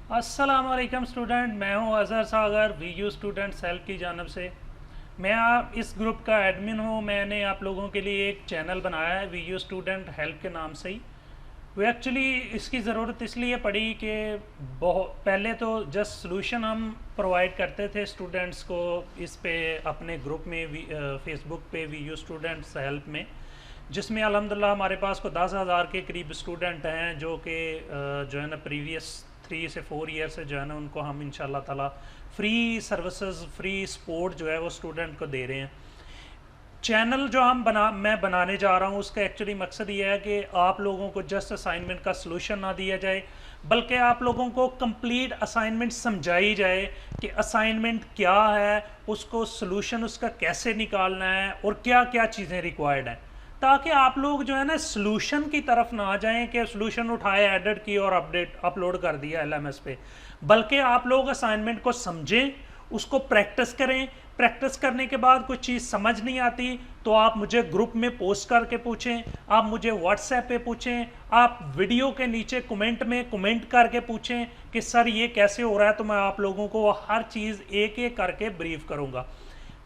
अस्सलामुअलैकुम स्टूडेंट, मैं हूं अज़हर सागर वीयू स्टूडेंट्स हेल्प की जानब से। मैं आप इस ग्रुप का एडमिन हूं। मैंने आप लोगों के लिए एक चैनल बनाया है वीयू स्टूडेंट हेल्प के नाम से ही। वो एक्चुअली इसकी ज़रूरत इसलिए पड़ी कि बहुत पहले तो जस्ट सोल्यूशन हम प्रोवाइड करते थे स्टूडेंट्स को इस पे अपने ग्रुप में फेसबुक पे वीयू स्टूडेंट्स हेल्प में, जिसमें अल्हम्दुलिल्लाह हमारे पास को 10,000 के करीब स्टूडेंट हैं जो कि जो है ना प्रीवियस 3 से 4 ईयर से जो है ना उनको हम इंशाल्लाह ताला फ्री सर्विसेज फ्री सपोर्ट जो है वो स्टूडेंट को दे रहे हैं। चैनल जो मैं बनाने जा रहा हूँ उसका एक्चुअली मकसद ये है कि आप लोगों को जस्ट असाइनमेंट का सलूशन ना दिया जाए, बल्कि आप लोगों को कंप्लीट असाइनमेंट समझाई जाए कि असाइनमेंट क्या है, उसको सलूशन उसका कैसे निकालना है और क्या क्या चीज़ें रिक्वायर्ड हैं, ताकि आप लोग जो है ना सलूशन की तरफ ना आ जाएं कि सलूशन उठाए एडिट की और अपलोड कर दिया एलएमएस पे, बल्कि आप लोग असाइनमेंट को समझें, उसको प्रैक्टिस करें। प्रैक्टिस करने के बाद कोई चीज़ समझ नहीं आती तो आप मुझे ग्रुप में पोस्ट करके पूछें, आप मुझे व्हाट्सएप पे पूछें, आप वीडियो के नीचे कमेंट में कमेंट करके पूछें कि सर ये कैसे हो रहा है, तो मैं आप लोगों को हर चीज़ एक एक करके ब्रीफ करूँगा।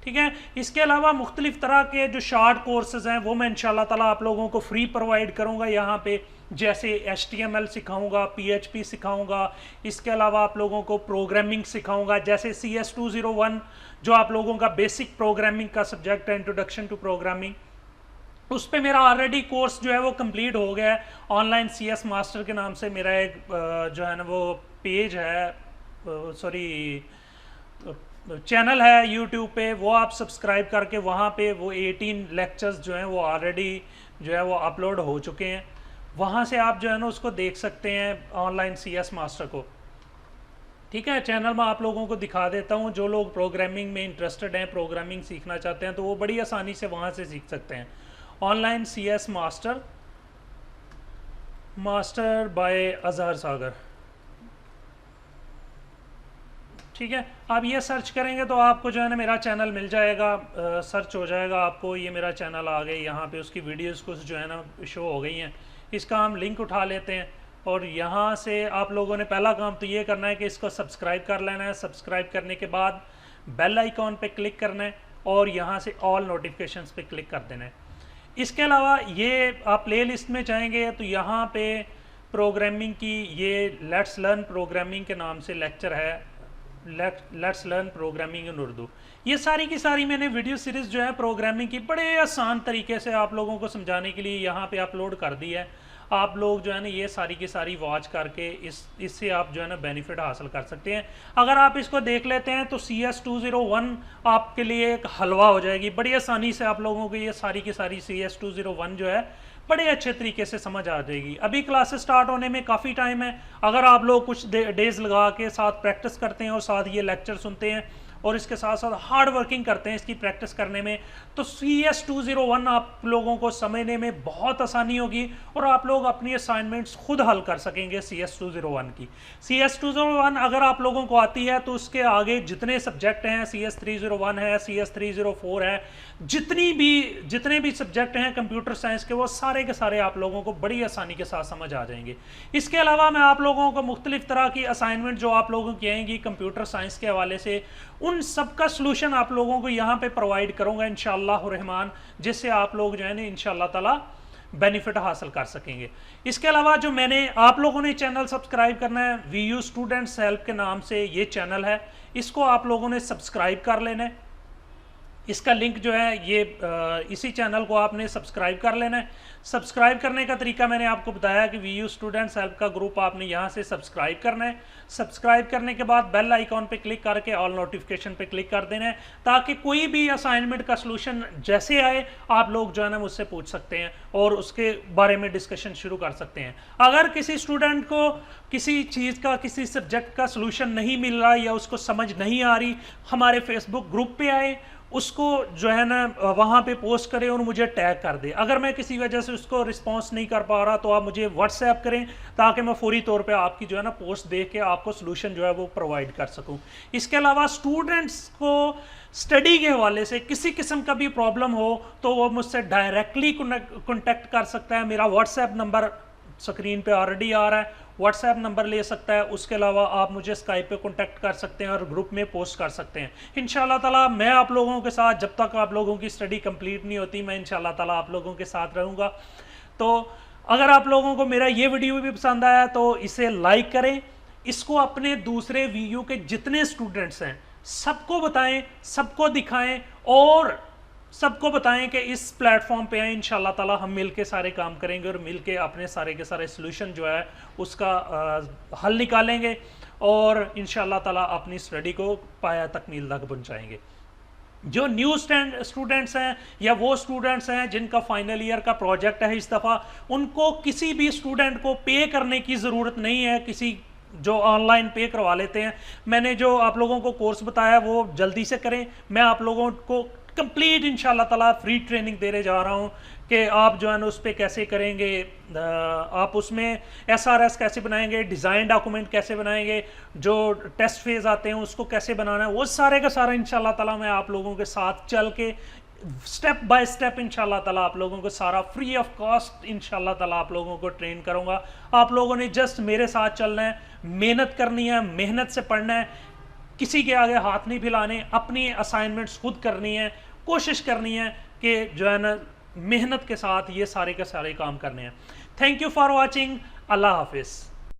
ठीक है। इसके अलावा मुख्तलिफ तरह के जो शार्ट कोर्सेज हैं वो मैं इंशाल्लाह ताला आप लोगों को फ्री प्रोवाइड करूँगा यहाँ पे, जैसे HTML सिखाऊंगा, PHP सिखाऊंगा। इसके अलावा आप लोगों को प्रोग्रामिंग सिखाऊंगा, जैसे CS201 जो आप लोगों का बेसिक प्रोग्रामिंग का सब्जेक्ट है, इंट्रोडक्शन टू प्रोग्रामिंग, उस पर मेरा ऑलरेडी कोर्स जो है वो कंप्लीट हो गया है। ऑनलाइन CS मास्टर के नाम से मेरा एक जो है ना वो पेज है, सॉरी चैनल है यूट्यूब पे, वो आप सब्सक्राइब करके वहाँ पे वो 18 लेक्चर्स जो हैं वो ऑलरेडी जो है वो अपलोड हो चुके हैं। वहाँ से आप जो है ना उसको देख सकते हैं ऑनलाइन CS मास्टर को। ठीक है। चैनल में आप लोगों को दिखा देता हूँ, जो लोग प्रोग्रामिंग में इंटरेस्टेड हैं, प्रोग्रामिंग सीखना चाहते हैं, तो वो बड़ी आसानी से वहाँ से सीख सकते हैं। Online CS master by Azhar Sagar. ठीक है। आप ये सर्च करेंगे तो आपको जो है ना मेरा चैनल मिल जाएगा, सर्च हो जाएगा आपको, ये मेरा चैनल आ गई, यहाँ पे उसकी वीडियोस कुछ जो है ना शो हो गई हैं। इसका हम लिंक उठा लेते हैं और यहाँ से आप लोगों ने पहला काम तो ये करना है कि इसको सब्सक्राइब कर लेना है। सब्सक्राइब करने के बाद बेल आइकॉन पे क्लिक करना है और यहाँ से ऑल नोटिफिकेशंस पे क्लिक कर देना है। इसके अलावा ये आप प्ले लिस्ट में जाएंगे तो यहाँ पे प्रोग्रामिंग की ये लेट्स लर्न प्रोग्रामिंग के नाम से लेक्चर है, let's learn programming in Urdu. ये सारी की सारी मैंने वीडियो सीरीज़ जो है प्रोग्रामिंग की बड़े आसान तरीके से आप लोगों को समझाने के लिए यहाँ पे अपलोड कर दी है। आप लोग जो है ना ये सारी की सारी वॉच करके इससे आप जो है ना बेनिफिट हासिल कर सकते हैं। अगर आप इसको देख लेते हैं तो CS201 आपके लिए एक हलवा हो जाएगी। बड़ी आसानी से आप लोगों को ये सारी की सारी CS201 जो है बड़े अच्छे तरीके से समझ आ जाएगी। अभी क्लासेस स्टार्ट होने में काफ़ी टाइम है। अगर आप लोग कुछ डेज लगा के साथ प्रैक्टिस करते हैं और साथ ये लेक्चर सुनते हैं और इसके साथ साथ हार्ड वर्किंग करते हैं इसकी प्रैक्टिस करने में, तो CS201 आप लोगों को समझने में बहुत आसानी होगी और आप लोग अपनी असाइनमेंट्स खुद हल कर सकेंगे CS201 की। CS201 अगर आप लोगों को आती है तो उसके आगे जितने सब्जेक्ट हैं, CS301 है, CS304 है, जितने भी सब्जेक्ट हैं कंप्यूटर साइंस के, वो सारे के सारे आप लोगों को बड़ी आसानी के साथ समझ आ जाएंगे। इसके अलावा मैं आप लोगों को मुख्तलिफ तरह की असाइनमेंट जो आप लोगों की आएंगी कंप्यूटर साइंस के हवाले से, उन सब का सलूशन आप लोगों को यहाँ पे प्रोवाइड करूँगा इंशाअल्लाह रहमान, जिससे आप लोग जो है ना इंशाअल्लाह ताला बेनिफिट हासिल कर सकेंगे। इसके अलावा जो मैंने आप लोगों ने चैनल सब्सक्राइब करना है, वीयू स्टूडेंट्स हेल्प के नाम से ये चैनल है, इसको आप लोगों ने सब्सक्राइब कर लेना है। इसका लिंक जो है ये इसी चैनल को आपने सब्सक्राइब कर लेना है। सब्सक्राइब करने का तरीका मैंने आपको बताया कि वीयू स्टूडेंट्स हेल्प का ग्रुप आपने यहाँ से सब्सक्राइब करना है। सब्सक्राइब करने के बाद बेल आइकॉन पे क्लिक करके ऑल नोटिफिकेशन पे क्लिक कर देना है, ताकि कोई भी असाइनमेंट का सलूशन जैसे आए आप लोग जो है ना मुझसे पूछ सकते हैं और उसके बारे में डिस्कशन शुरू कर सकते हैं। अगर किसी स्टूडेंट को किसी चीज़ का, किसी सब्जेक्ट का सलूशन नहीं मिल रहा या उसको समझ नहीं आ रही, हमारे फेसबुक ग्रुप पे आए, उसको जो है ना वहाँ पे पोस्ट करें और मुझे टैग कर दे। अगर मैं किसी वजह से उसको रिस्पांस नहीं कर पा रहा तो आप मुझे व्हाट्सएप करें, ताकि मैं फौरी तौर पे आपकी जो है ना पोस्ट देख के आपको सलूशन जो है वो प्रोवाइड कर सकूं। इसके अलावा स्टूडेंट्स को स्टडी के हवाले से किसी किस्म का भी प्रॉब्लम हो तो वो मुझसे डायरेक्टली कॉन्टेक्ट कर सकता है। मेरा व्हाट्सएप नंबर स्क्रीन पे ऑलरेडी आ रहा है, व्हाट्सएप नंबर ले सकता है। उसके अलावा आप मुझे स्काइप पे कांटेक्ट कर सकते हैं और ग्रुप में पोस्ट कर सकते हैं। इंशाल्लाह ताला मैं आप लोगों के साथ, जब तक आप लोगों की स्टडी कंप्लीट नहीं होती, मैं इंशाल्लाह ताला आप लोगों के साथ रहूँगा। तो अगर आप लोगों को मेरा ये वीडियो भी पसंद आया तो इसे लाइक करें, इसको अपने दूसरे वीडियो के जितने स्टूडेंट्स हैं सबको बताएं, सबको दिखाएं और सबको बताएं कि इस प्लेटफॉर्म पे आए। इंशाल्लाह ताला हम मिलके सारे काम करेंगे और मिलके अपने सारे के सारे सॉल्यूशन जो है उसका हल निकालेंगे और इंशाल्लाह ताला अपनी स्टडी को पाया तकमील तक पहुंचाएंगे। जो न्यू स्टूडेंट्स हैं या वो स्टूडेंट्स हैं जिनका फाइनल ईयर का प्रोजेक्ट है इस दफ़ा, उनको किसी भी स्टूडेंट को पे करने की ज़रूरत नहीं है, किसी जो ऑनलाइन पे करवा लेते हैं। मैंने जो आप लोगों को कोर्स बताया वो जल्दी से करें। मैं आप लोगों को कंप्लीट इंशाल्लाह ताला फ्री ट्रेनिंग देने जा रहा हूँ कि आप जो है ना उस पर कैसे करेंगे, आप उसमें SRS कैसे बनाएंगे, डिज़ाइन डॉक्यूमेंट कैसे बनाएंगे, जो टेस्ट फेज़ आते हैं उसको कैसे बनाना है, वो सारे का सारा इंशाल्लाह ताला मैं आप लोगों के साथ चल के स्टेप बाय स्टेप इंशाल्लाह ताला आप लोगों को सारा फ्री ऑफ कॉस्ट इंशाल्लाह ताला आप लोगों को ट्रेन करूँगा। आप लोगों ने जस्ट मेरे साथ चलना है, मेहनत करनी है, मेहनत से पढ़ना है, किसी के आगे हाथ नहीं फैलाने, अपनी असाइनमेंट्स खुद करनी है, कोशिश करनी है कि जो है ना मेहनत के साथ ये सारे के सारे काम करने हैं। Thank you for watching. अल्लाह हाफिज़।